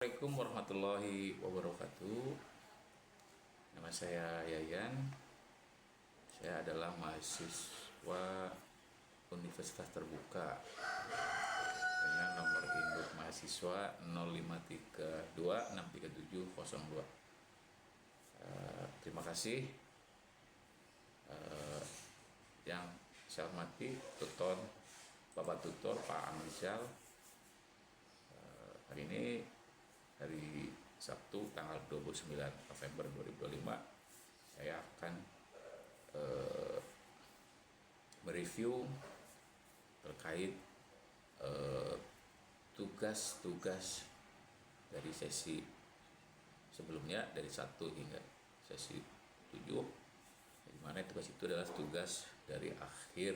Assalamualaikum warahmatullahi wabarakatuh. Nama saya Yayan. Saya adalah mahasiswa Universitas Terbuka dengan nomor induk mahasiswa 053263702. Terima kasih yang saya hormati tutor Bapak Tutor Pak Amrizal. Hari ini hari Sabtu tanggal 29 November 2025 saya akan mereview terkait tugas-tugas dari sesi sebelumnya dari 1 hingga sesi 7, di mana tugas itu adalah tugas dari akhir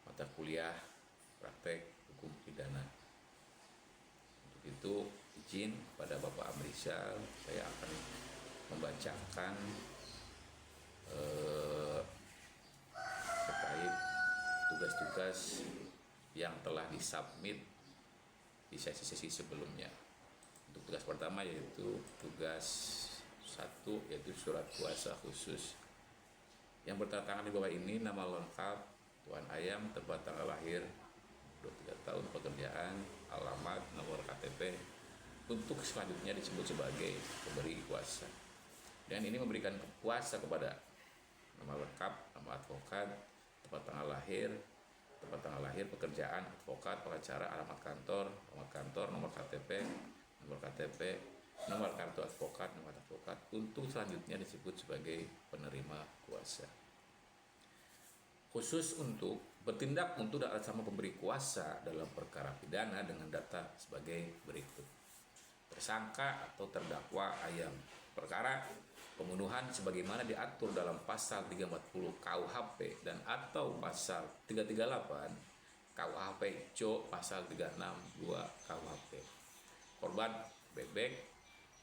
mata kuliah praktek hukum pidana. Untuk itu izin pada Bapak Amrizal, saya akan membacakan terkait tugas-tugas yang telah disubmit di sesi-sesi sebelumnya. Untuk tugas pertama yaitu tugas 1, yaitu surat kuasa khusus yang bertanda di bawah ini. Nama lengkap Tuan Ayam, tempat tanggal lahir, 23 tahun, pekerjaan, alamat, nomor KTP. Untuk selanjutnya disebut sebagai pemberi kuasa. Dan ini memberikan kuasa kepada nama lengkap, nama advokat, tempat tanggal lahir, pekerjaan, advokat, pengacara, alamat kantor, nomor KTP, nomor kartu advokat, nomor advokat. Untuk selanjutnya disebut sebagai penerima kuasa. Khusus untuk bertindak untuk sama pemberi kuasa dalam perkara pidana dengan data sebagai berikut. Tersangka atau terdakwa Ayam, perkara pembunuhan sebagaimana diatur dalam pasal 340 KUHP dan atau pasal 338 KUHP CO pasal 362 KUHP. Korban bebek,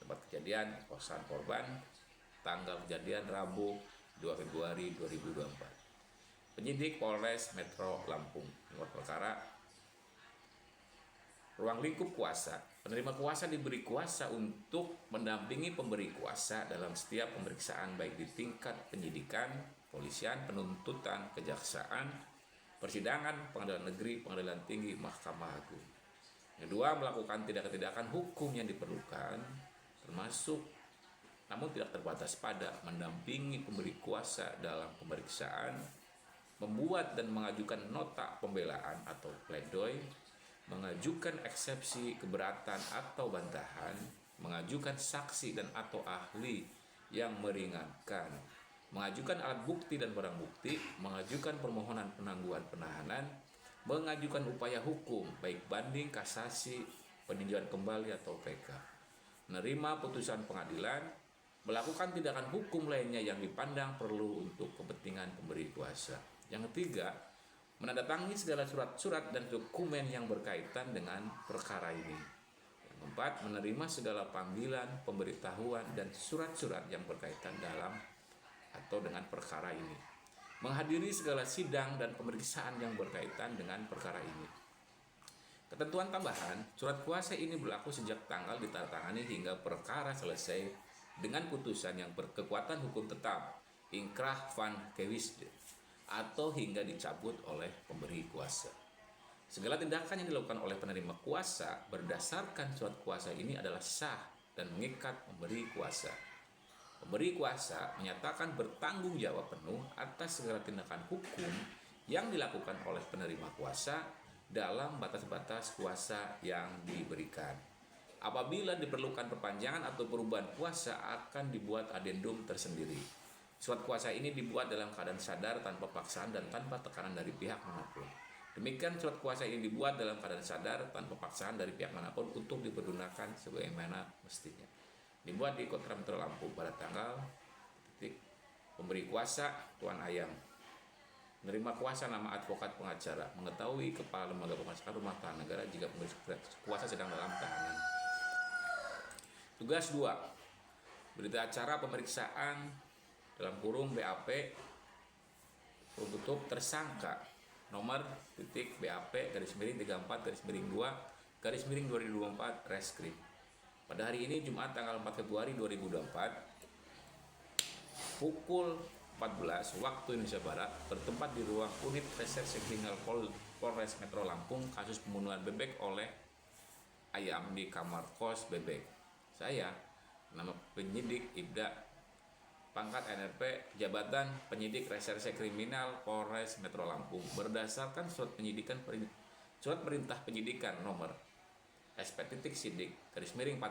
tempat kejadian kosan korban, tanggal kejadian Rabu 2 Februari 2024. Penyidik Polres Metro Lampung. Nomor perkara ruang lingkup kuasa. Penerima kuasa diberi kuasa untuk mendampingi pemberi kuasa dalam setiap pemeriksaan baik di tingkat penyidikan, polisian, penuntutan, kejaksaan, persidangan, pengadilan negeri, pengadilan tinggi, Mahkamah Agung. Kedua, melakukan tindakan-tindakan hukum yang diperlukan, termasuk namun tidak terbatas pada mendampingi pemberi kuasa dalam pemeriksaan, membuat dan mengajukan nota pembelaan atau pledoi, mengajukan eksepsi keberatan atau bantahan, mengajukan saksi dan atau ahli yang meringankan, mengajukan alat bukti dan barang bukti, mengajukan permohonan penangguhan penahanan, mengajukan upaya hukum baik banding, kasasi, peninjauan kembali atau PK, menerima putusan pengadilan, melakukan tindakan hukum lainnya yang dipandang perlu untuk kepentingan pemberi kuasa. Yang ketiga, menandatangani segala surat-surat dan dokumen yang berkaitan dengan perkara ini. Yang keempat, menerima segala panggilan, pemberitahuan, dan surat-surat yang berkaitan dalam atau dengan perkara ini. Menghadiri segala sidang dan pemeriksaan yang berkaitan dengan perkara ini. Ketentuan tambahan, surat kuasa ini berlaku sejak tanggal ditandatangani hingga perkara selesai dengan putusan yang berkekuatan hukum tetap, inkrah van gewisde, atau hingga dicabut oleh pemberi kuasa. Segala tindakan yang dilakukan oleh penerima kuasa berdasarkan surat kuasa ini adalah sah dan mengikat pemberi kuasa. Pemberi kuasa menyatakan bertanggung jawab penuh atas segala tindakan hukum yang dilakukan oleh penerima kuasa dalam batas-batas kuasa yang diberikan. Apabila diperlukan perpanjangan atau perubahan kuasa akan dibuat adendum tersendiri. Surat kuasa ini dibuat dalam keadaan sadar, tanpa paksaan dan tanpa tekanan dari pihak manapun. Demikian surat kuasa ini dibuat dalam keadaan sadar, tanpa paksaan dari pihak manapun untuk dipergunakan sebagaimana mestinya. Dibuat di Kota Metro Lampung pada tanggal pemberi kuasa Tuan Ayam. Menerima kuasa nama advokat pengacara, mengetahui kepala lembaga pemasaran rumah tangga negara jika pemberi kuasa sedang dalam tahanan. Tugas 2. Berita acara pemeriksaan dalam kurung BAP tutup tersangka nomor BAP _34 _2 _2024 Reskrim. Pada hari ini Jumat tanggal 4 Februari 2024 pukul 14 waktu Indonesia Barat bertempat di ruang unit reserse kriminal Polres Metro Lampung kasus pembunuhan Bebek oleh Ayam di kamar kos Bebek. Saya, nama penyidik Ibda, pangkat NRP, jabatan penyidik reserse kriminal Polres Metro Lampung, berdasarkan surat perintah penyidikan nomor SP.Sidik _45.2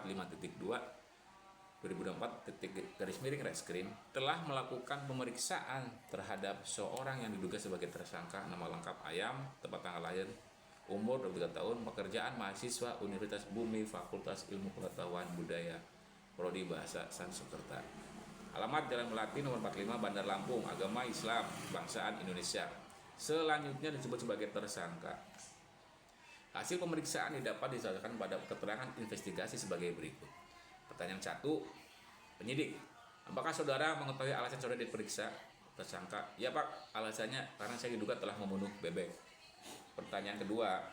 2024 Reskrim telah melakukan pemeriksaan terhadap seorang yang diduga sebagai tersangka. Nama lengkap Ayam, tempat tanggal lahir, umur 23 tahun, pekerjaan mahasiswa Universitas Bumi, Fakultas Ilmu Pengetahuan Budaya, Prodi Bahasa Sanskerta. Alamat Jalan Melati nomor 45 Bandar Lampung, agama Islam, kebangsaan Indonesia. Selanjutnya disebut sebagai tersangka. Hasil pemeriksaan didapat disampaikan pada keterangan investigasi sebagai berikut. Pertanyaan 1, penyidik, apakah saudara mengetahui alasan saudara diperiksa tersangka? Ya Pak, alasannya karena saya diduga telah membunuh Bebek. Pertanyaan kedua,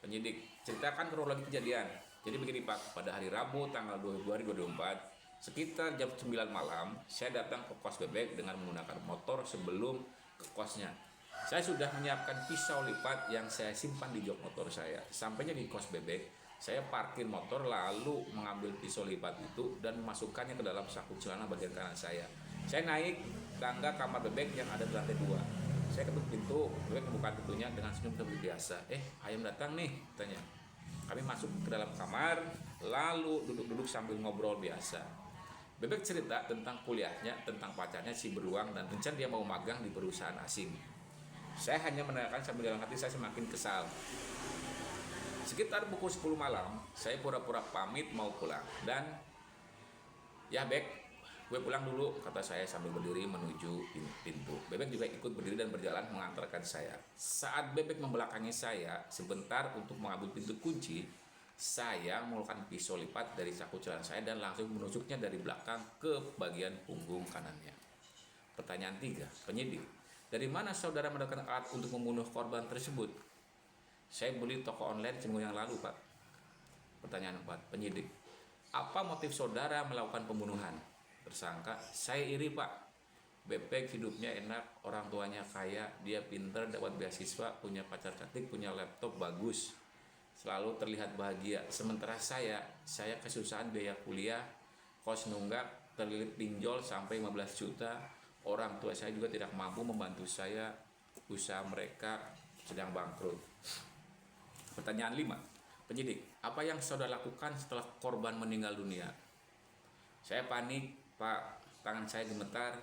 penyidik, ceritakan kronologi kejadian. Jadi begini Pak, pada hari Rabu tanggal 2 Februari 2024 sekitar jam 9 malam saya datang ke kos Bebek dengan menggunakan motor. Sebelum ke kosnya, saya sudah menyiapkan pisau lipat yang saya simpan di jok motor saya. Sampainya di kos Bebek, saya parkir motor lalu mengambil pisau lipat itu dan memasukkannya ke dalam saku celana bagian kanan saya. Saya naik tangga kamar Bebek yang ada di lantai 2. Saya ketuk pintu, Bebek membuka pintunya dengan senyum seperti biasa. Ayam datang nih, tanya. Kami masuk ke dalam kamar, lalu duduk-duduk sambil ngobrol biasa. Bebek cerita tentang kuliahnya, tentang pacarnya si beruang, dan rencana dia mau magang di perusahaan asing. Saya hanya menanyakan sambil dalam hati saya semakin kesal. Sekitar pukul 10 malam, saya pura-pura pamit mau pulang. Dan, ya Bek, gue pulang dulu, kata saya sambil berdiri menuju pintu. Bebek juga ikut berdiri dan berjalan mengantarkan saya. Saat Bebek membelakangi saya sebentar untuk mengambil pintu kunci, saya mengeluarkan pisau lipat dari saku celana saya dan langsung menusuknya dari belakang ke bagian punggung kanannya. Pertanyaan 3, penyidik, dari mana saudara mendapatkan alat untuk membunuh korban tersebut? Saya beli toko online seminggu yang lalu, Pak. Pertanyaan 4, penyidik, apa motif saudara melakukan pembunuhan? Tersangka, saya iri Pak. Bebek hidupnya enak, orang tuanya kaya, dia pintar, dapat beasiswa, punya pacar cantik, punya laptop bagus, selalu terlihat bahagia. Sementara saya kesusahan biaya kuliah, kos nunggak, terlilit pinjol sampai 15 juta. Orang tua saya juga tidak mampu membantu saya, usaha mereka sedang bangkrut. Pertanyaan 5, penyidik, apa yang saudara lakukan setelah korban meninggal dunia? Saya panik, Pak. Tangan saya gemetar.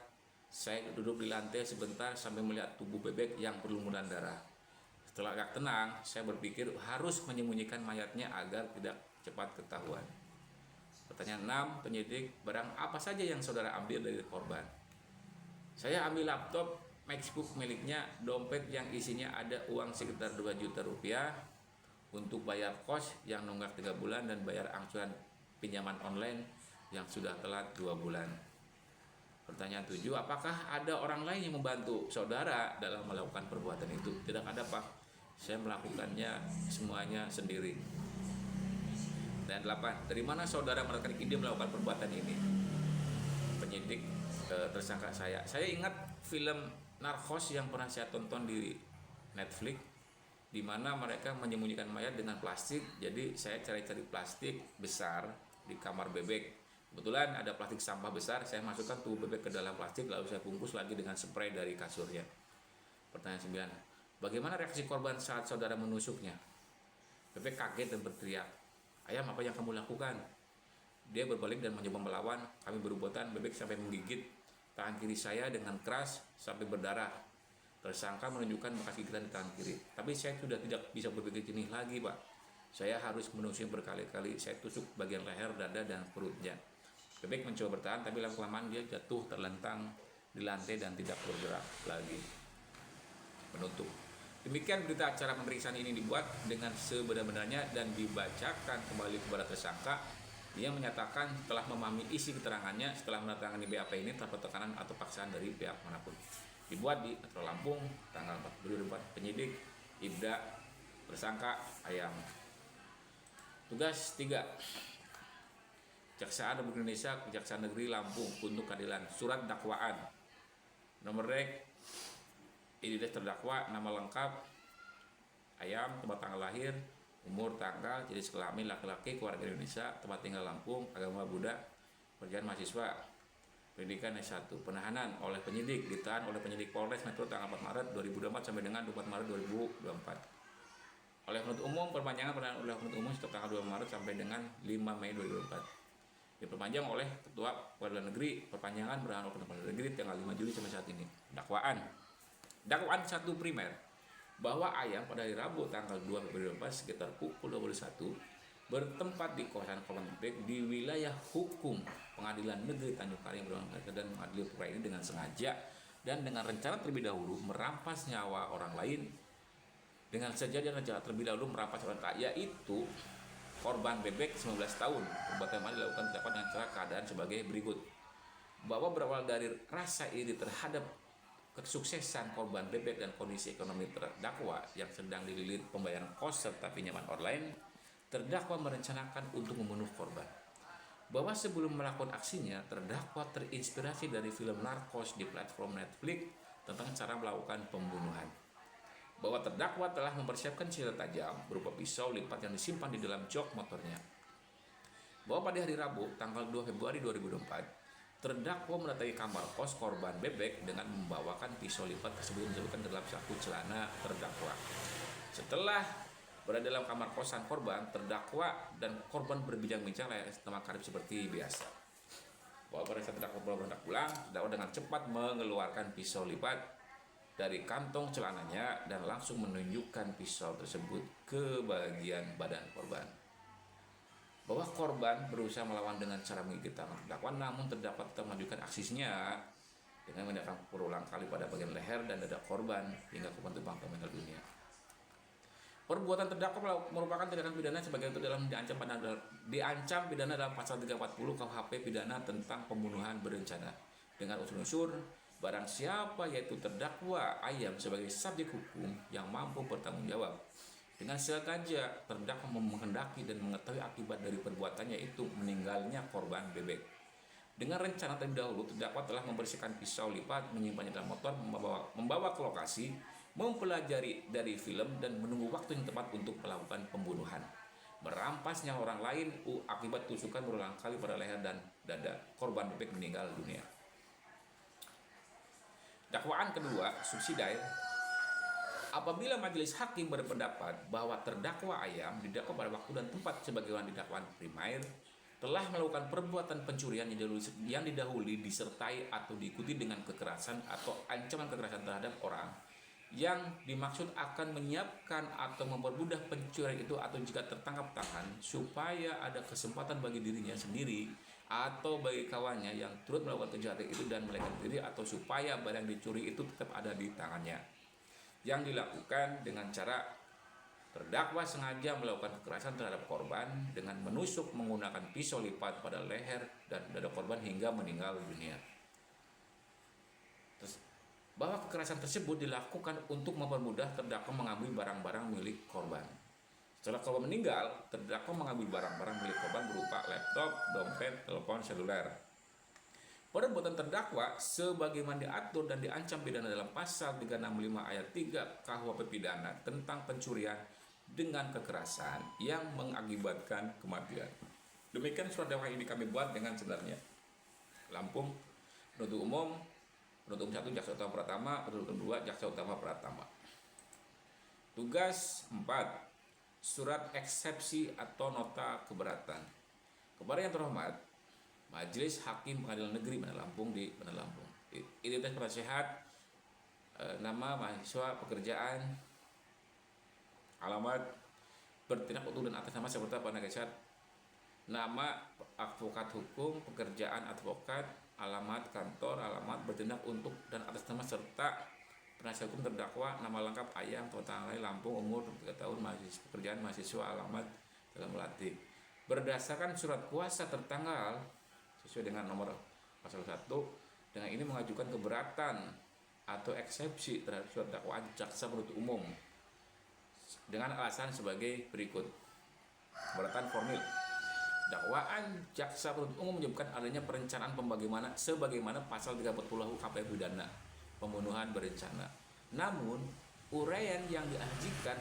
Saya duduk di lantai sebentar sambil melihat tubuh Bebek yang berlumuran darah. Setelah agak tenang, saya berpikir harus menyembunyikan mayatnya agar tidak cepat ketahuan. Pertanyaan 6, penyidik, barang apa saja yang saudara ambil dari korban? Saya ambil laptop MacBook miliknya, dompet yang isinya ada uang sekitar 2 juta rupiah untuk bayar kos yang nunggak 3 bulan dan bayar angsuran pinjaman online yang sudah telat 2 bulan. Pertanyaan 7, apakah ada orang lain yang membantu saudara dalam melakukan perbuatan itu? Tidak ada Pak, saya melakukannya semuanya sendiri. Dan 8, dari mana saudara mendapatkan ide melakukan perbuatan ini? Penyidik, tersangka saya ingat film Narcos yang pernah saya tonton di Netflix, di mana mereka menyembunyikan mayat dengan plastik. Jadi saya cari-cari plastik besar di kamar Bebek. Kebetulan ada plastik sampah besar, saya masukkan tubuh Bebek ke dalam plastik lalu saya bungkus lagi dengan spray dari kasurnya. Pertanyaan 9, bagaimana reaksi korban saat saudara menusuknya? Bebek kaget dan berteriak, Ayam, apa yang kamu lakukan? Dia berbalik dan mencoba melawan. Kami berebutan, Bebek sampai menggigit tangan kiri saya dengan keras sampai berdarah. Tersangka menunjukkan bekas gigitan di tangan kiri. Tapi saya sudah tidak bisa berpikir jernih lagi, Pak. Saya harus menusuknya berkali-kali. Saya tusuk bagian leher, dada, dan perutnya. Bebek mencoba bertahan, tapi lama-kelamaan dia jatuh terlentang di lantai dan tidak bergerak lagi. Penutup. Demikian berita acara pemeriksaan ini dibuat dengan sebenar-benarnya dan dibacakan kembali kepada tersangka. Dia menyatakan telah memahami isi keterangannya setelah menandatangani BAP ini tanpa tekanan atau paksaan dari pihak manapun. Dibuat di Metro Lampung tanggal 4 2024. Penyidik Ibda, tersangka Ayam. Tugas 3, Kejaksaan Republik Indonesia, Kejaksaan Negeri Lampung untuk keadilan. Surat dakwaan. Nomor rek identitas terdakwa, nama lengkap, ayam, tempat tanggal lahir, umur, tanggal, jenis kelamin laki-laki, keluarga Indonesia, tempat tinggal Lampung, agama Buddha, pekerjaan mahasiswa, pendidikan S1. Penahanan oleh penyidik, ditahan oleh penyidik Polres Metro tanggal 4 Maret 2024 sampai dengan 24 Maret 2024. Oleh penuntut umum, perpanjangan penahanan oleh penuntut umum sejak tanggal 2 Maret sampai dengan 5 Mei 2024. Diperpanjang oleh Ketua Pengadilan Negeri, perpanjangan penahanan oleh Pengadilan Negeri tanggal 5 Juli sampai saat ini. Dakwaan 1 primer bahwa ayam pada hari Rabu tanggal 2 Februari 2024 sekitar pukul 21 bertempat di kawasan Korban Bebek di wilayah hukum Pengadilan Negeri Tanjung Karing dan mengadili perkara ini dengan sengaja dan dengan rencana terlebih dahulu merampas nyawa orang lain dengan rencana terlebih dahulu merampas orang lain, yaitu korban bebek 19 tahun. Perbuatan yang dilakukan dapat dengan cara keadaan sebagai berikut. Bahwa berawal dari rasa iri terhadap kesuksesan korban bebek dan kondisi ekonomi terdakwa yang sedang dililit pembayaran kos serta pinjaman online, terdakwa merencanakan untuk membunuh korban. Bahwa sebelum melakukan aksinya, terdakwa terinspirasi dari film Narcos di platform Netflix tentang cara melakukan pembunuhan. Bahwa terdakwa telah mempersiapkan senjata tajam berupa pisau lipat yang disimpan di dalam jok motornya. Bahwa pada hari Rabu, tanggal 2 Februari 2024, terdakwa mendatangi kamar kos korban bebek dengan membawakan pisau lipat tersebut disebutkan dalam saku celana terdakwa. Setelah berada dalam kamar kosan korban, terdakwa dan korban berbincang-bincang layaknya teman karib seperti biasa. Bahwa pada saat terdakwa berangkat pulang, terdakwa dengan cepat mengeluarkan pisau lipat dari kantong celananya dan langsung menunjukkan pisau tersebut ke bagian badan korban. Bahwa korban berusaha melawan dengan cara menggigit tangan terdakwa, namun terdakwa tetap melanjutkan aksinya dengan mendatangi berulang kali pada bagian leher dan dada korban hingga korban terbang meninggal dunia. Perbuatan terdakwa merupakan tindakan pidana sebagai itu dalam diancam pidana dalam pasal 340 KUHP pidana tentang pembunuhan berencana dengan unsur-unsur barang siapa yaitu terdakwa ayam sebagai subjek hukum yang mampu bertanggung jawab dengan sengaja terdakwa menghendaki dan mengetahui akibat dari perbuatannya yaitu meninggalnya korban bebek. Dengan rencana terlebih dahulu terdakwa telah membersihkan pisau lipat, menyimpannya dalam motor, membawa ke lokasi, mempelajari dari film dan menunggu waktu yang tepat untuk melakukan pembunuhan. Merampas nyawa orang lain akibat tusukan berulang kali pada leher dan dada korban bebek meninggal dunia. Dakwaan kedua, subsidiar. Apabila majelis hakim berpendapat bahwa terdakwa ayam didakwa pada waktu dan tempat sebagaimana di dakwaan primer telah melakukan perbuatan pencurian yang didahului disertai atau diikuti dengan kekerasan atau ancaman kekerasan terhadap orang yang dimaksud akan menyiapkan atau mempermudah pencurian itu atau jika tertangkap tangan supaya ada kesempatan bagi dirinya sendiri atau bagi kawannya yang turut melakukan kejahatan itu dan melarikan diri atau supaya barang dicuri itu tetap ada di tangannya. Yang dilakukan dengan cara terdakwa sengaja melakukan kekerasan terhadap korban dengan menusuk menggunakan pisau lipat pada leher dan dada korban hingga meninggal dunia. Bahwa kekerasan tersebut dilakukan untuk mempermudah terdakwa mengambil barang-barang milik korban. Setelah korban meninggal, terdakwa mengambil barang-barang milik korban berupa laptop, dompet, telepon seluler. Perbuatan terdakwa sebagaimana diatur dan diancam pidana dalam pasal 365 ayat 3 KUHP pidana tentang pencurian dengan kekerasan yang mengakibatkan kematian. Demikian surat dakwaan ini kami buat dengan sebenarnya. Lampung, penuntut umum 1 Jaksa Utama Pratama, penuntut 2 Jaksa Utama Pratama. Tugas 4. Surat eksepsi atau nota keberatan. Kepada yang terhormat, Majelis Hakim Pengadilan Negeri Bandar Lampung di Bandar Lampung. Identitas penasehat, nama, mahasiswa, pekerjaan, alamat, bertindak untuk dan atas nama serta penasehat, nama advokat hukum, pekerjaan advokat, alamat kantor, alamat bertindak untuk dan atas nama serta penasihat hukum terdakwa, nama lengkap ayam, tanggal lahir Lampung, umur 3 tahun, mahasiswa, pekerjaan mahasiswa, alamat dalam melatih. Berdasarkan surat kuasa tertanggal sesuai dengan nomor pasal 1, dengan ini mengajukan keberatan atau eksepsi terhadap surat dakwaan jaksa penuntut umum dengan alasan sebagai berikut. Keberatan formil. Dakwaan jaksa penuntut umum menyebutkan adanya perencanaan pembagaimana sebagaimana pasal 340 KUHP pidana pembunuhan berencana. Namun, uraian yang diajukan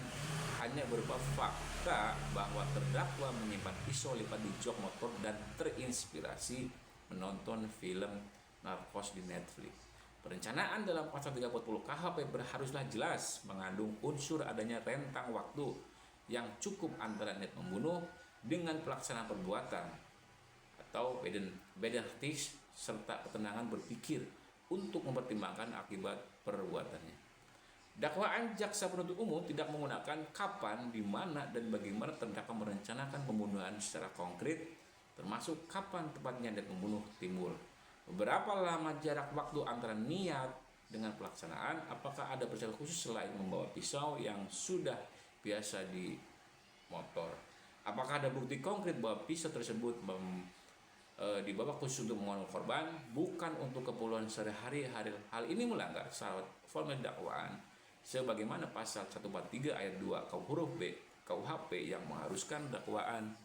hanya berupa fakta bahwa terdakwa menyimpan pisau lipat di jok motor dan terinspirasi menonton film narkos di Netflix. Perencanaan dalam pasal 340 KUHP haruslah jelas mengandung unsur adanya rentang waktu yang cukup antara niat membunuh dengan pelaksanaan perbuatan atau bedahtis serta ketenangan berpikir untuk mempertimbangkan akibat perbuatannya. Dakwaan jaksa penuntut umum tidak menggunakan kapan, di mana, dan bagaimana terdakwa merencanakan pembunuhan secara konkret, termasuk kapan tepatnya niat membunuh timbul. Beberapa lama jarak waktu antara niat dengan pelaksanaan, apakah ada persyaratan khusus selain membawa pisau yang sudah biasa di motor. Apakah ada bukti konkret bahwa pisau tersebut dibawa khusus untuk membunuh korban, bukan untuk keperluan sehari-hari. Hal ini melanggar syarat formil dakwaan sebagaimana pasal 143 ayat 2 huruf B KUHP yang mengharuskan dakwaan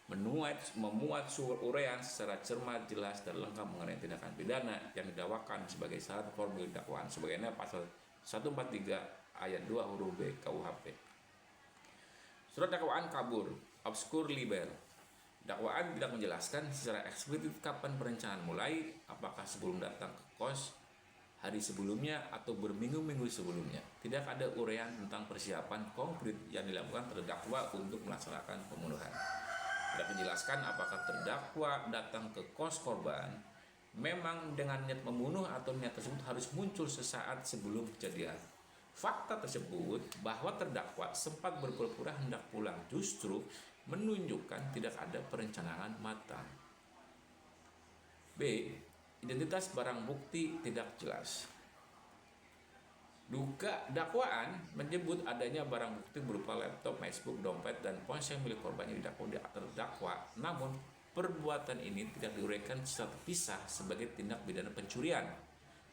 memuat uraian secara cermat, jelas, dan lengkap mengenai tindakan pidana yang didakwakan sebagai syarat formil dakwaan sebagaimana pasal 143 ayat 2 huruf B KUHP. Surat dakwaan kabur, obscur liber. Dakwaan tidak menjelaskan secara eksplisit kapan perencanaan mulai, apakah sebelum datang ke kos, hari sebelumnya, atau berminggu-minggu sebelumnya. Tidak ada uraian tentang persiapan konkret yang dilakukan terdakwa untuk melaksanakan pembunuhan. Tidak menjelaskan apakah terdakwa datang ke kos korban memang dengan niat membunuh atau niat tersebut harus muncul sesaat sebelum kejadian. Fakta tersebut bahwa terdakwa sempat berpura-pura hendak pulang justru menunjukkan tidak ada perencanaan matang. B. Identitas barang bukti tidak jelas. Dakwaan menyebut adanya barang bukti berupa laptop, MacBook, dompet, dan ponsel milik korban yang didakwa terdakwa. Namun, perbuatan ini tidak diuraikan secara terpisah sebagai tindak pidana pencurian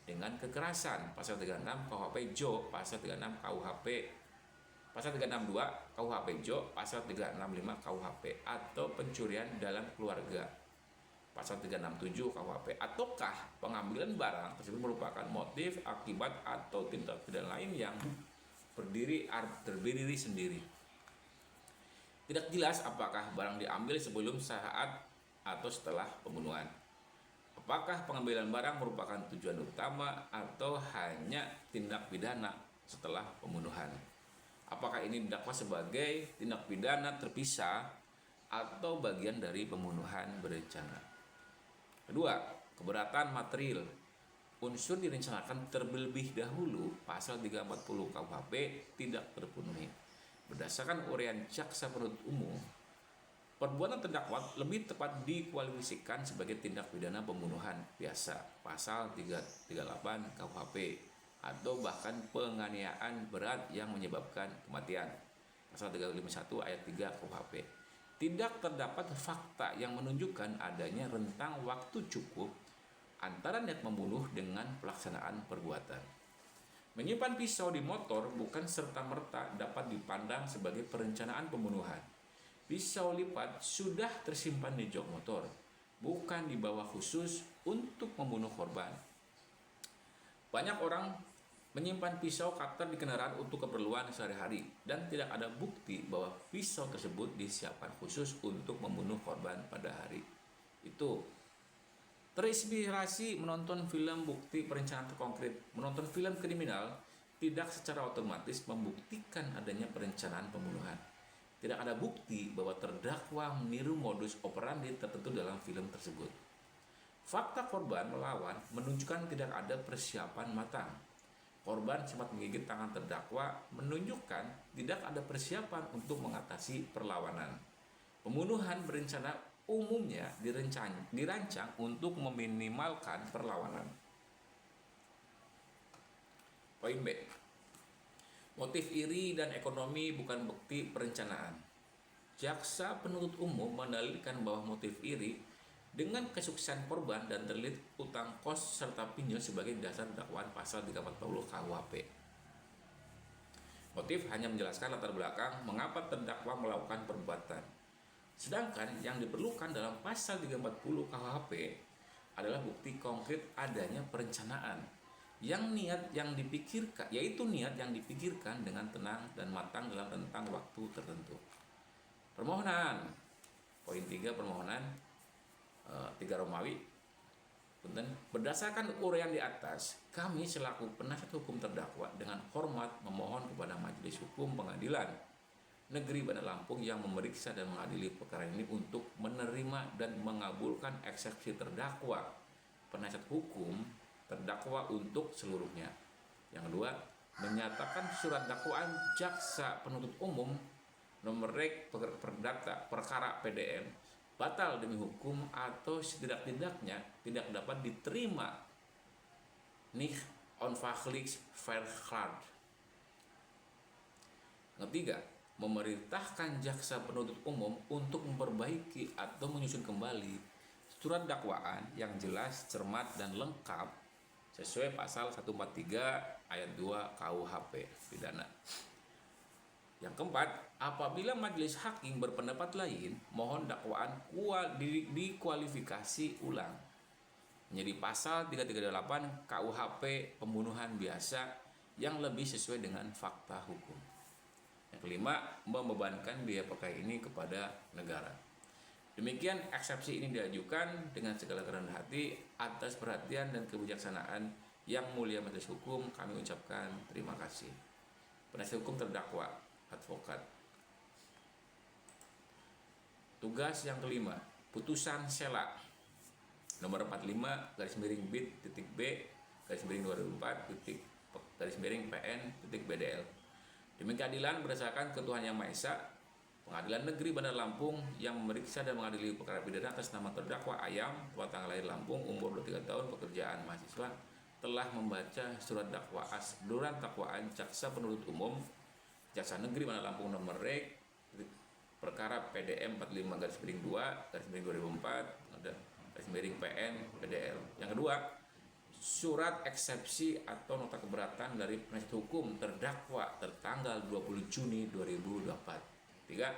dengan kekerasan, pasal 36 KUHP JO, pasal 36 KUHP, pasal 362 KUHP JO, pasal 365 KUHP, atau pencurian dalam keluarga, pasal 367 KUHP, ataukah pengambilan barang tersebut merupakan motif, akibat, atau tindak pidana lain yang terdiri sendiri. Tidak jelas apakah barang diambil sebelum, saat, atau setelah pembunuhan. Apakah pengambilan barang merupakan tujuan utama atau hanya tindak pidana setelah pembunuhan? Apakah ini didakwa sebagai tindak pidana terpisah atau bagian dari pembunuhan berencana? Kedua, keberatan material. Unsur direncanakan terlebih dahulu pasal 340 KUHP tidak terpenuhi. Berdasarkan uraian jaksa penuntut umum, perbuatan terdakwa lebih tepat dikualifikasikan sebagai tindak pidana pembunuhan biasa pasal 338 KUHP atau bahkan penganiayaan berat yang menyebabkan kematian pasal 351 ayat 3 KUHP. Tidak terdapat fakta yang menunjukkan adanya rentang waktu cukup antara niat membunuh dengan pelaksanaan perbuatan. Menyimpan pisau di motor bukan serta-merta dapat dipandang sebagai perencanaan pembunuhan. Pisau lipat sudah tersimpan di jok motor, bukan dibawa khusus untuk membunuh korban. Banyak orang menyimpan pisau cutter di kendaraan untuk keperluan sehari-hari dan tidak ada bukti bahwa pisau tersebut disiapkan khusus untuk membunuh korban pada hari itu. Terinspirasi menonton film bukti perencanaan terkonkret. Menonton film kriminal tidak secara otomatis membuktikan adanya perencanaan pembunuhan. Tidak ada bukti bahwa terdakwa meniru modus operandi tertentu dalam film tersebut. Fakta korban melawan menunjukkan tidak ada persiapan matang. Korban sempat menggigit tangan terdakwa menunjukkan tidak ada persiapan untuk mengatasi perlawanan. Pembunuhan berencana umumnya dirancang untuk meminimalkan perlawanan. Poin B. Motif iri dan ekonomi bukan bukti perencanaan. Jaksa penuntut umum mendalilkan bahwa motif iri dengan kesuksesan korban dan terlilit utang kos serta pinjol sebagai dasar dakwaan pasal 340 KUHP. Motif hanya menjelaskan latar belakang mengapa terdakwa melakukan perbuatan. Sedangkan yang diperlukan dalam pasal 340 KUHP adalah bukti konkret adanya perencanaan yang dipikirkan, yaitu niat yang dipikirkan dengan tenang dan matang dalam rentang waktu tertentu. Permohonan poin 3 permohonan 3 Romawi. Berdasarkan uraian di atas, kami selaku penasihat hukum terdakwa dengan hormat memohon kepada Majelis Hukum Pengadilan Negeri Bandar Lampung yang memeriksa dan mengadili perkara ini untuk menerima dan mengabulkan eksepsi terdakwa penasihat hukum terdakwa untuk seluruhnya. Yang kedua, menyatakan surat dakwaan jaksa penuntut umum nomor rek perdata perkara PDM batal demi hukum atau setidak-tidaknya tidak dapat diterima nicht onfachlich verklaard. Ketiga, memerintahkan jaksa penuntut umum untuk memperbaiki atau menyusun kembali surat dakwaan yang jelas, cermat, dan lengkap sesuai pasal 143 ayat 2 KUHP pidana. Yang keempat, apabila majelis hakim berpendapat lain, mohon dakwaan dikualifikasi ulang menjadi pasal 338 KUHP pembunuhan biasa yang lebih sesuai dengan fakta hukum. Yang kelima, membebankan biaya perkara ini kepada negara. Demikian eksepsi ini diajukan dengan segala kerendahan hati atas perhatian dan kebijaksanaan yang mulia majelis hukum. Kami ucapkan terima kasih. Penasihat hukum terdakwa, advokat. Tugas yang kelima, putusan sela nomor 45 /B/2004 /PN.BDL. Demi keadilan berdasarkan ketuhanan yang Maha Esa, Pengadilan Negeri Bandar Lampung yang memeriksa dan mengadili perkara pidana atas nama terdakwa Ayam, tua tanggal lahir Lampung, umur 23 tahun, pekerjaan mahasiswa, telah membaca surat dakwaan jaksa penuntut umum Jaksa Negeri Bandar Lampung nomor rek perkara PDM 45/2004 /PN Yang kedua, surat eksepsi atau nota keberatan dari penasihat hukum terdakwa tertanggal 20 Juni 2024. 3.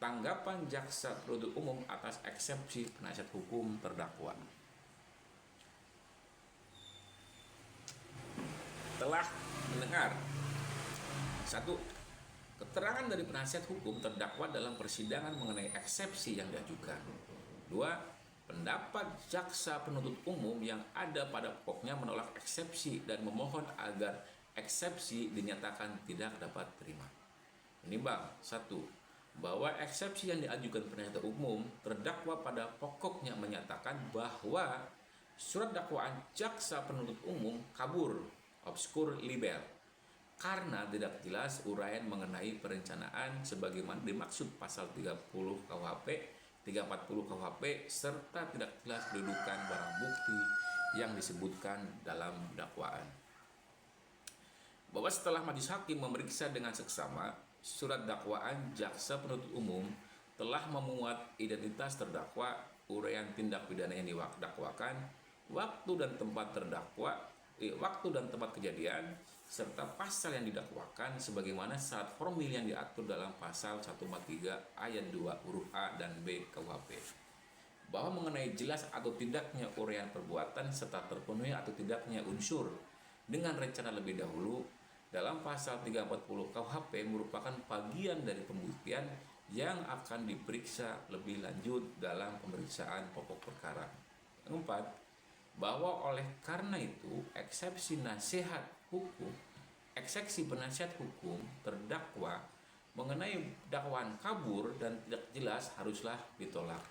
Tanggapan jaksa penuntut umum atas eksepsi penasihat hukum terdakwa. Telah mendengar 1. Keterangan dari penasihat hukum terdakwa dalam persidangan mengenai eksepsi yang diajukan. 2. Pendapat jaksa penuntut umum yang ada pada pokoknya menolak eksepsi dan memohon agar eksepsi dinyatakan tidak dapat terima. Menimbang 1. Bahwa eksepsi yang diajukan penasihat umum terdakwa pada pokoknya menyatakan bahwa surat dakwaan jaksa penuntut umum kabur, obskur libel, karena tidak jelas uraian mengenai perencanaan sebagaimana dimaksud pasal 30 KUHP, 340 KUHP, serta tidak jelas kedudukan barang bukti yang disebutkan dalam dakwaan. Bahwa setelah majelis hakim memeriksa dengan seksama, surat dakwaan jaksa penuntut umum telah memuat identitas terdakwa, uraian tindak pidana yang didakwakan, waktu dan tempat kejadian, serta pasal yang didakwakan sebagaimana syarat formil yang diatur dalam pasal 143 ayat 2 huruf A dan B KUHP. Bahwa mengenai jelas atau tidaknya uraian perbuatan serta terpenuhi atau tidaknya unsur dengan rencana lebih dahulu dalam pasal 340 KUHP merupakan bagian dari pembuktian yang akan diperiksa lebih lanjut dalam pemeriksaan pokok perkara. Yang keempat, bahwa oleh karena itu eksepsi penasihat hukum terdakwa mengenai dakwaan kabur dan tidak jelas haruslah ditolak.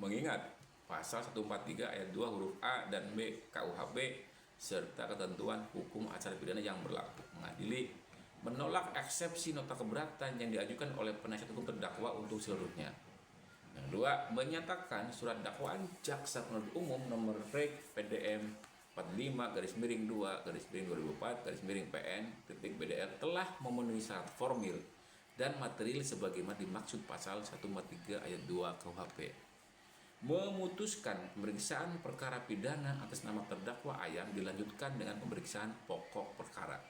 Mengingat pasal 143 ayat 2 huruf A dan B KUHP serta ketentuan hukum acara pidana yang berlaku, mengadili menolak eksepsi nota keberatan yang diajukan oleh penasihat hukum terdakwa untuk seluruhnya. Yang kedua, menyatakan surat dakwaan jaksa penuntut umum nomor rek PDM 45/2/2004/PN.BDL telah memenuhi syarat formil dan material sebagaimana dimaksud pasal 143 ayat 2 KUHP. Memutuskan pemeriksaan perkara pidana atas nama terdakwa Ayam dilanjutkan dengan pemeriksaan pokok perkara.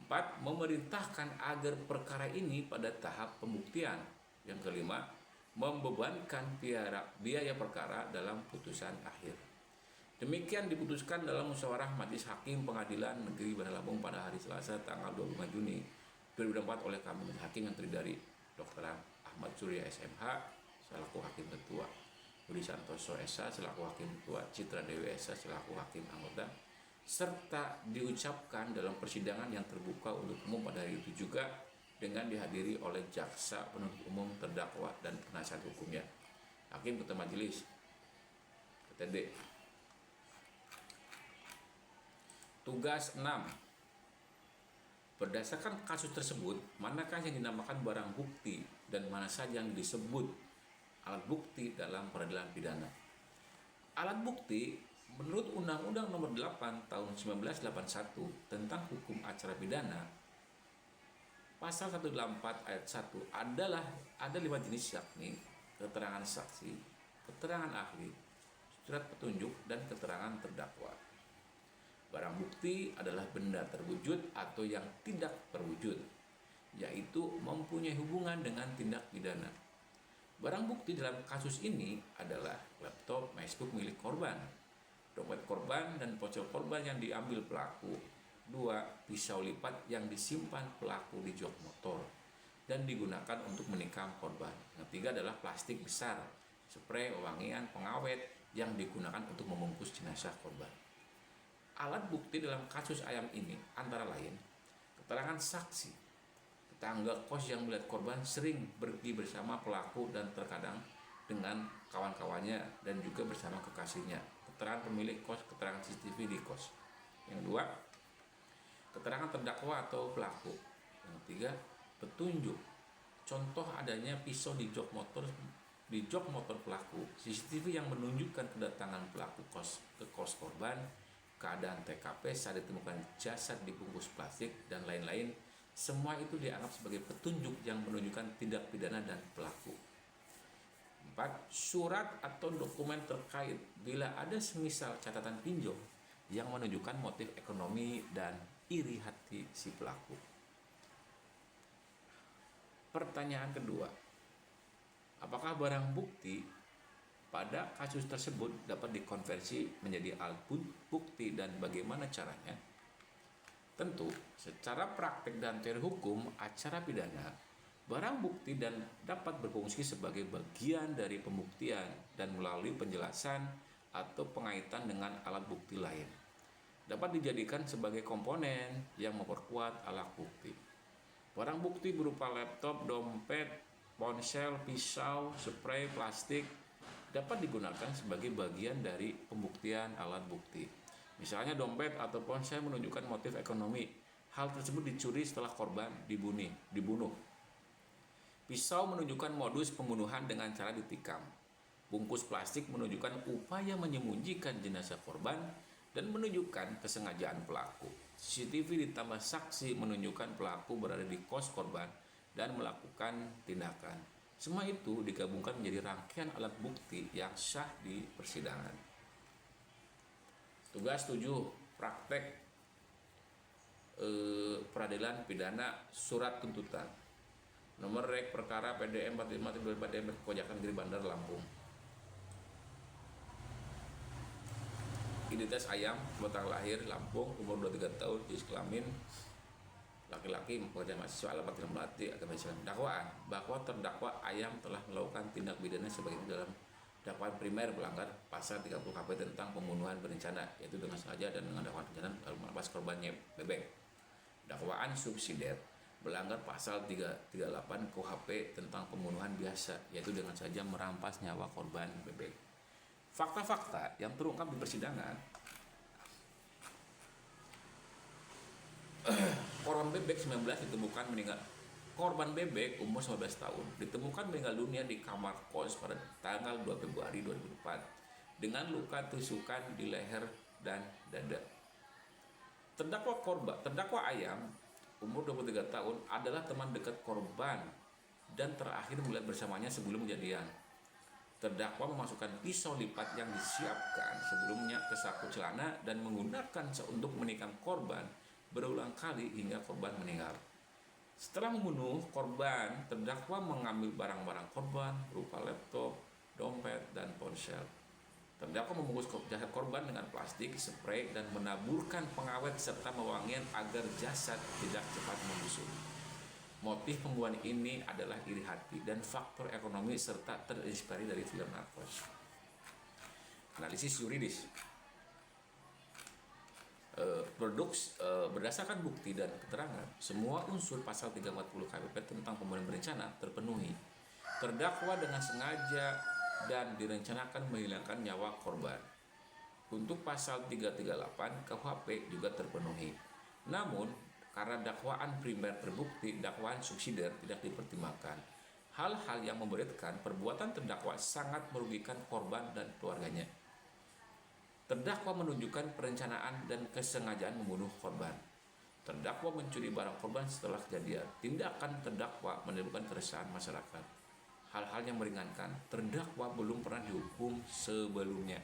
4. 4. Memerintahkan agar perkara ini pada tahap pembuktian. Yang kelima, membebankan biaya perkara dalam putusan akhir. Demikian diputuskan dalam musyawarah Majelis Hakim Pengadilan Negeri Bandar Lampung pada hari Selasa tanggal 25 Juni 2024 oleh kami hakim yang terdiri dari Dr. Ahmad Surya SMH selaku Hakim Ketua, Budi Santoso SH selaku Hakim Ketua, Citra Dewi SH selaku Hakim Anggota, serta diucapkan dalam persidangan yang terbuka untuk umum pada hari itu juga dengan dihadiri oleh jaksa penuntut umum, terdakwa, dan penasihat hukumnya. Hakim Ketua Majelis KTD. Tugas 6. Berdasarkan kasus tersebut, manakah yang dinamakan barang bukti dan mana saja yang disebut alat bukti dalam peradilan pidana. Alat bukti menurut Undang-Undang Nomor 8 Tahun 1981 tentang Hukum Acara Pidana, Pasal 184 Ayat 1 ada 5 jenis, yakni keterangan saksi, keterangan ahli, surat petunjuk, dan keterangan terdakwa. Barang bukti adalah benda terwujud atau yang tidak terwujud, yaitu mempunyai hubungan dengan tindak pidana. Barang bukti dalam kasus ini adalah laptop MacBook milik korban, dompet korban dan ponsel korban yang diambil pelaku. 2. Pisau lipat yang disimpan pelaku di jok motor dan digunakan untuk menikam korban. Yang 3 adalah plastik besar, spray, wangian, pengawet yang digunakan untuk membungkus jenazah korban. Alat bukti dalam kasus ayam ini antara lain keterangan saksi, tetangga kos yang melihat korban sering pergi bersama pelaku dan terkadang dengan kawan-kawannya dan juga bersama kekasihnya, keterangan pemilik kos, keterangan CCTV di kos. Yang 2, keterangan terdakwa atau pelaku. Yang 3, petunjuk, contoh adanya pisau di jok motor pelaku, CCTV yang menunjukkan kedatangan pelaku ke kos korban, keadaan TKP saat ditemukan jasad dibungkus plastik, dan lain-lain. Semua itu dianggap sebagai petunjuk yang menunjukkan tindak pidana dan pelaku. 4. Surat atau dokumen terkait bila ada semisal catatan pinjol yang menunjukkan motif ekonomi dan iri hati si pelaku. Pertanyaan kedua, apakah barang bukti pada kasus tersebut dapat dikonversi menjadi alat bukti dan bagaimana caranya? Tentu, secara praktek dan teori hukum acara pidana, barang bukti dan dapat berfungsi sebagai bagian dari pembuktian dan melalui penjelasan atau pengaitan dengan alat bukti lain. Dapat dijadikan sebagai komponen yang memperkuat alat bukti. Barang bukti berupa laptop, dompet, ponsel, pisau, spray, plastik dapat digunakan sebagai bagian dari pembuktian alat bukti. Misalnya dompet atau ponsel menunjukkan motif ekonomi. Hal tersebut dicuri setelah korban dibunuh. Pisau menunjukkan modus pembunuhan dengan cara ditikam. Bungkus plastik menunjukkan upaya menyembunyikan jenazah korban dan menunjukkan kesengajaan pelaku. CCTV ditambah saksi menunjukkan pelaku berada di kos korban dan melakukan tindakan. Semua itu digabungkan menjadi rangkaian alat bukti yang sah di persidangan. Tugas 7. Praktek peradilan pidana surat tuntutan. Nomor rek perkara PDM 45/2004 Kejaksaan Negeri Bandar Lampung. Identitas ayam, tanggal lahir Lampung, umur 23 tahun, jenis kelamin laki-laki, pekerja mahasiswa, alamat tidak melati, agama Islam. Dakwaan bahwa terdakwa ayam telah melakukan tindak pidana sebagaimana dalam dakwaan primer melanggar pasal 30 KP tentang pembunuhan berencana, yaitu dengan sengaja dan dengan dakwaan rencana lalu merampas korbannya bebek. Dakwaan subsidiar melanggar pasal 338 KUHP tentang pembunuhan biasa, yaitu dengan sengaja merampas nyawa korban bebek. Fakta-fakta yang terungkap di persidangan, korban bebek 19 ditemukan meninggal. Korban bebek umur 19 tahun ditemukan meninggal dunia di kamar kos pada tanggal 2 Februari 2004 dengan luka tusukan di leher dan dada. Terdakwa ayam umur 23 tahun adalah teman dekat korban dan terakhir melihat bersamanya sebelum kejadian. Terdakwa memasukkan pisau lipat yang disiapkan sebelumnya ke saku celana dan menggunakan untuk menikam korban berulang kali hingga korban meninggal. Setelah membunuh korban, terdakwa mengambil barang-barang korban berupa laptop, dompet, dan ponsel. Terdakwa membungkus jasad korban dengan plastik, spray, dan menaburkan pengawet serta wewangian agar jasad tidak cepat membusuk. Motif pembunuhan ini adalah iri hati dan faktor ekonomi serta terinspirasi dari film Narcos. Analisis yuridis. Berdasarkan bukti dan keterangan, semua unsur pasal 340 KPP tentang pembunuhan berencana terpenuhi. Terdakwa dengan sengaja dan direncanakan menghilangkan nyawa korban. Untuk pasal 338 KUHP juga terpenuhi. Namun, karena dakwaan primer terbukti, dakwaan subsidiar tidak dipertimbangkan. Hal-hal yang memberatkan perbuatan terdakwa sangat merugikan korban dan keluarganya. Terdakwa menunjukkan perencanaan dan kesengajaan membunuh korban. Terdakwa mencuri barang korban setelah kejadian. Tindakan terdakwa menimbulkan keresahan masyarakat. Hal-hal yang meringankan, terdakwa belum pernah dihukum sebelumnya.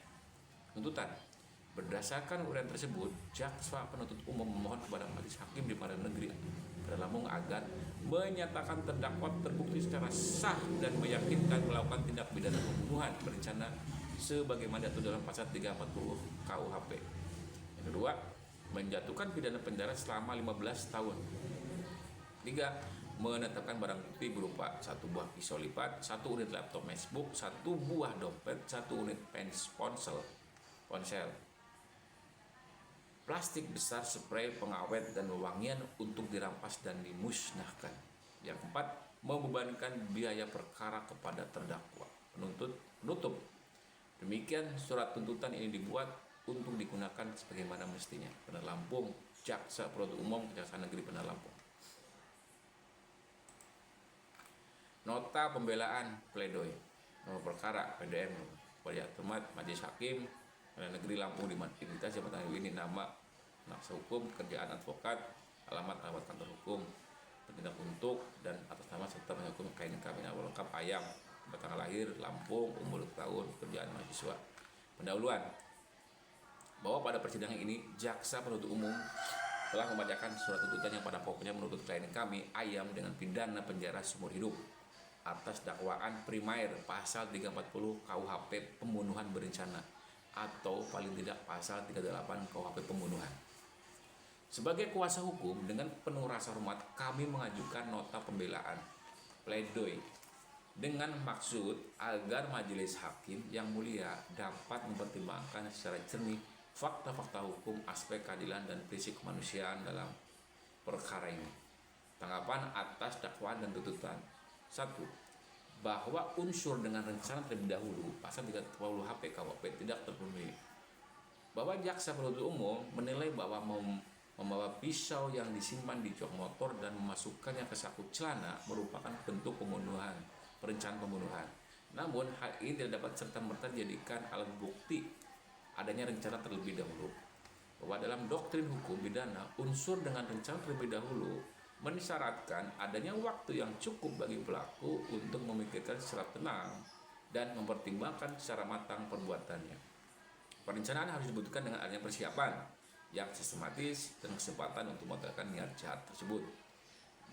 Tuntutan. Berdasarkan uraian tersebut, jaksa penuntut umum memohon kepada Majelis Hakim di Pengadilan Negeri Pidana Lampung agar menyatakan terdakwa terbukti secara sah dan meyakinkan melakukan tindak pidana pembunuhan berencana sebagaimana diatur dalam pasal 340 KUHP. Yang kedua, menjatuhkan pidana penjara selama 15 tahun. 3. Menetapkan barang bukti berupa 1 buah pisau lipat, 1 unit laptop MacBook, 1 buah dompet, 1 unit ponsel, plastik besar, spray, pengawet, dan wewangian untuk dirampas dan dimusnahkan. Yang 4. Membebankan biaya perkara kepada terdakwa. Penutup. Demikian surat tuntutan ini dibuat untuk digunakan sebagaimana mestinya. Pengadilan Lampung, Jaksa Penuntut Umum Kejaksaan Negeri Pengadilan Lampung. Nota pembelaan pledoi. Nomor perkara PDM Pada Termat Majelis Hakim Pengadilan Negeri Lampung di identitas jabatan ini, nama, naksa hukum, kerjaan advokat, alamat kantor hukum, bertindak untuk dan atas nama serta hukum kain kami lengkap ayam, tanggal lahir Lampung, umur 2 tahun, kerjaan mahasiswa. Pendahuluan. Bahwa pada persidangan ini jaksa penuntut umum telah membacakan surat tuntutan yang pada pokoknya menuntut klien kami ayam dengan pidana penjara seumur hidup atas dakwaan primer pasal 340 KUHP pembunuhan berencana atau paling tidak pasal 38 KUHP pembunuhan. Sebagai kuasa hukum, dengan penuh rasa hormat kami mengajukan nota pembelaan pledoi dengan maksud agar majelis hakim yang mulia dapat mempertimbangkan secara jernih fakta-fakta hukum, aspek keadilan dan prinsip kemanusiaan dalam perkara ini. Tanggapan atas dakwaan dan tuntutan. 1. Bahwa unsur dengan rencana terlebih dahulu pasal 340 HP KUHP tidak terpenuhi. Bahwa jaksa penuntut umum menilai bahwa membawa pisau yang disimpan di jok motor dan memasukkannya ke saku celana merupakan bentuk pembunuhan, perencanaan pembunuhan. Namun hal ini tidak dapat serta-merta dijadikan alat bukti adanya rencana terlebih dahulu. Bahwa dalam doktrin hukum pidana, unsur dengan rencana terlebih dahulu mensyaratkan adanya waktu yang cukup bagi pelaku untuk memikirkan secara tenang dan mempertimbangkan secara matang perbuatannya. Perencanaan harus dibutuhkan dengan adanya persiapan yang sistematis dan kesempatan untuk mengatakan niat jahat tersebut.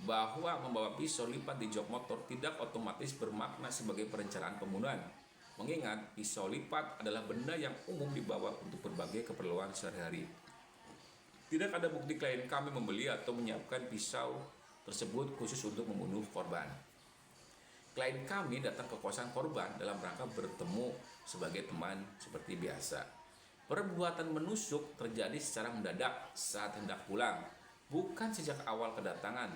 Bahwa membawa pisau lipat di jok motor tidak otomatis bermakna sebagai perencanaan pembunuhan, mengingat pisau lipat adalah benda yang umum dibawa untuk berbagai keperluan sehari-hari. Tidak ada bukti klien kami membeli atau menyiapkan pisau tersebut khusus untuk membunuh korban. Klien kami datang ke kosan korban dalam rangka bertemu sebagai teman seperti biasa. Perbuatan menusuk terjadi secara mendadak saat hendak pulang, bukan sejak awal kedatangan.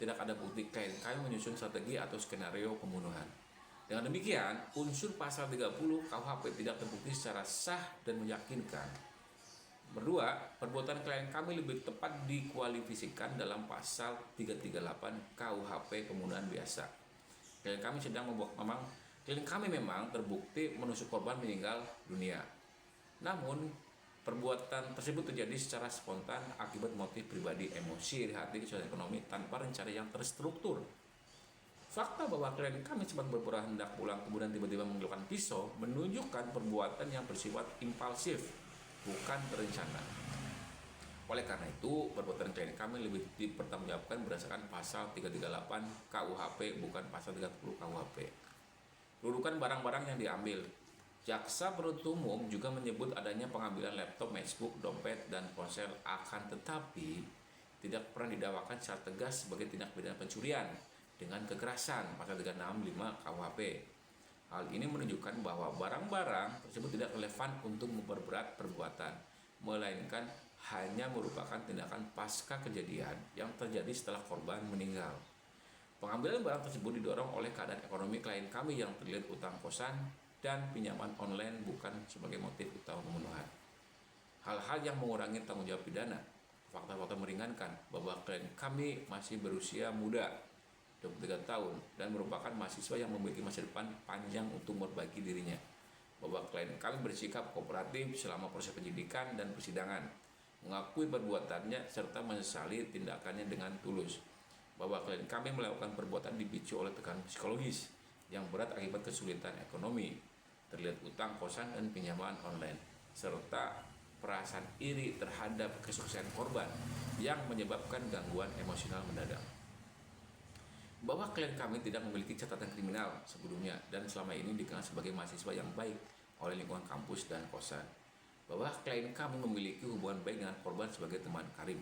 Tidak ada bukti klien kami menyusun strategi atau skenario pembunuhan. Dengan demikian, unsur pasal 30 KUHP tidak terbukti secara sah dan meyakinkan. Kedua, perbuatan klien kami lebih tepat dikualifikasikan dalam pasal 338 KUHP pembunuhan biasa. Klien kami memang terbukti menusuk korban meninggal dunia. Namun, perbuatan tersebut terjadi secara spontan akibat motif pribadi, emosi, hati, kesalahan ekonomi tanpa rencana yang terstruktur. Fakta bahwa klien kami sempat berpura hendak pulang kemudian tiba-tiba menggunakan pisau menunjukkan perbuatan yang bersifat impulsif, bukan terencana. Oleh karena itu, perbuatan klien kami lebih dipertanggungjawabkan berdasarkan pasal 338 KUHP, bukan pasal 30 KUHP. Kedudukan barang-barang yang diambil. Jaksa penuntut umum juga menyebut adanya pengambilan laptop, MacBook, dompet, dan ponsel, akan tetapi tidak pernah didakwakan secara tegas sebagai tindak pidana pencurian dengan kekerasan pasal 365 KUHP. Hal ini menunjukkan bahwa barang-barang tersebut tidak relevan untuk memperberat perbuatan, melainkan hanya merupakan tindakan pasca kejadian yang terjadi setelah korban meninggal. Pengambilan barang tersebut didorong oleh keadaan ekonomi klien kami yang terlilit utang kosan dan pinjaman online, bukan sebagai motif utama pembunuhan. Hal-hal yang mengurangi tanggung jawab pidana. Fakta-fakta meringankan bahwa klien kami masih berusia muda, 23 tahun, dan merupakan mahasiswa yang memiliki masa depan panjang untuk memperbaiki dirinya. Bahwa klien kami bersikap kooperatif selama proses penyidikan dan persidangan, mengakui perbuatannya serta menyesali tindakannya dengan tulus. Bahwa klien kami melakukan perbuatan dipicu oleh tekanan psikologis yang berat akibat kesulitan ekonomi, terlihat utang kosan dan pinjaman online, serta perasaan iri terhadap kesuksesan korban yang menyebabkan gangguan emosional mendadak. Bahwa klien kami tidak memiliki catatan kriminal sebelumnya dan selama ini dikenal sebagai mahasiswa yang baik oleh lingkungan kampus dan kosan. Bahwa klien kami memiliki hubungan baik dengan korban sebagai teman karib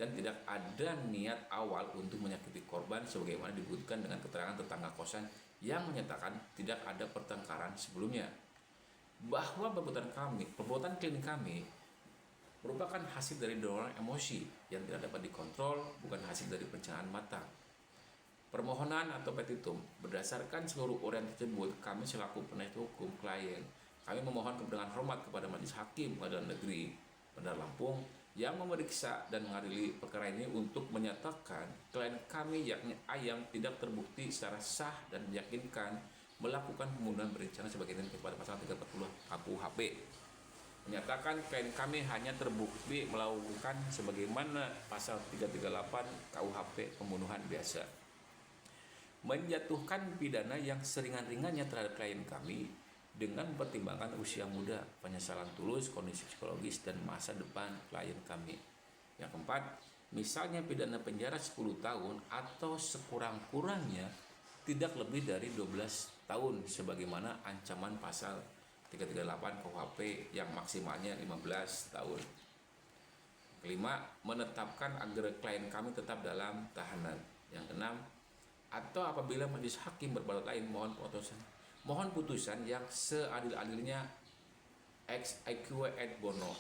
dan tidak ada niat awal untuk menyakiti korban sebagaimana disebutkan dengan keterangan tetangga kosan yang menyatakan tidak ada pertengkaran sebelumnya. Bahwa perbuatan klien kami merupakan hasil dari dorongan emosi yang tidak dapat dikontrol, bukan hasil dari perencanaan matang. Permohonan atau petitum. Berdasarkan seluruh uraian tersebut, kami selaku penasihat hukum klien, kami memohon dengan hormat kepada Majelis Hakim Pengadilan Negeri Bandar Lampung yang memeriksa dan mengadili perkara ini untuk menyatakan klien kami yakni Ayam tidak terbukti secara sah dan meyakinkan melakukan pembunuhan berencana sebagai tindak pada pasal 340 KUHP. Menyatakan klien kami hanya terbukti melakukan sebagaimana pasal 338 KUHP pembunuhan biasa. Menjatuhkan pidana yang seringan-ringannya terhadap klien kami dengan mempertimbangkan usia muda, penyesalan tulus, kondisi psikologis, dan masa depan klien kami. Yang keempat, misalnya pidana penjara 10 tahun atau sekurang-kurangnya tidak lebih dari 12 tahun sebagaimana ancaman pasal 338 KUHP yang maksimalnya 15 tahun. Kelima, menetapkan agar klien kami tetap dalam tahanan. Yang keenam, atau apabila majelis hakim berpendapat lain, mohon putusan yang seadil-adilnya ex aequo et bono.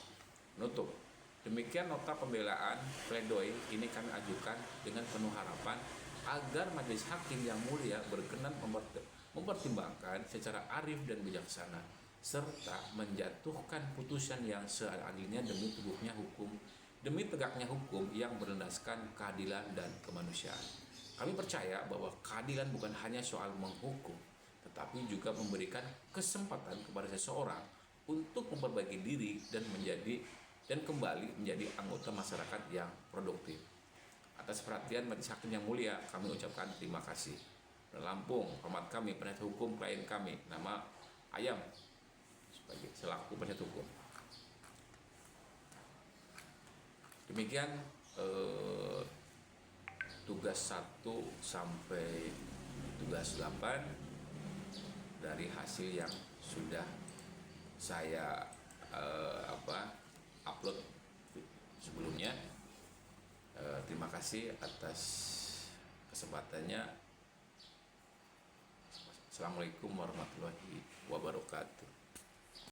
Nutup. Demikian nota pembelaan pledoi ini kami ajukan dengan penuh harapan agar majelis hakim yang mulia berkenan mempertimbangkan secara arif dan bijaksana serta menjatuhkan putusan yang seadil-adilnya demi tegaknya hukum yang berlandaskan keadilan dan kemanusiaan. Kami percaya bahwa keadilan bukan hanya soal menghukum, tetapi juga memberikan kesempatan kepada seseorang untuk memperbaiki diri dan kembali menjadi anggota masyarakat yang produktif. Atas perhatian majelis hakim yang mulia, kami ucapkan terima kasih. Lampung, hormat kami penasihat hukum klien kami, nama Ayam sebagai selaku penasihat hukum. Demikian tugas 1 sampai tugas 8 dari hasil yang sudah saya upload sebelumnya. Terima kasih atas kesempatannya. Assalamualaikum warahmatullahi wabarakatuh.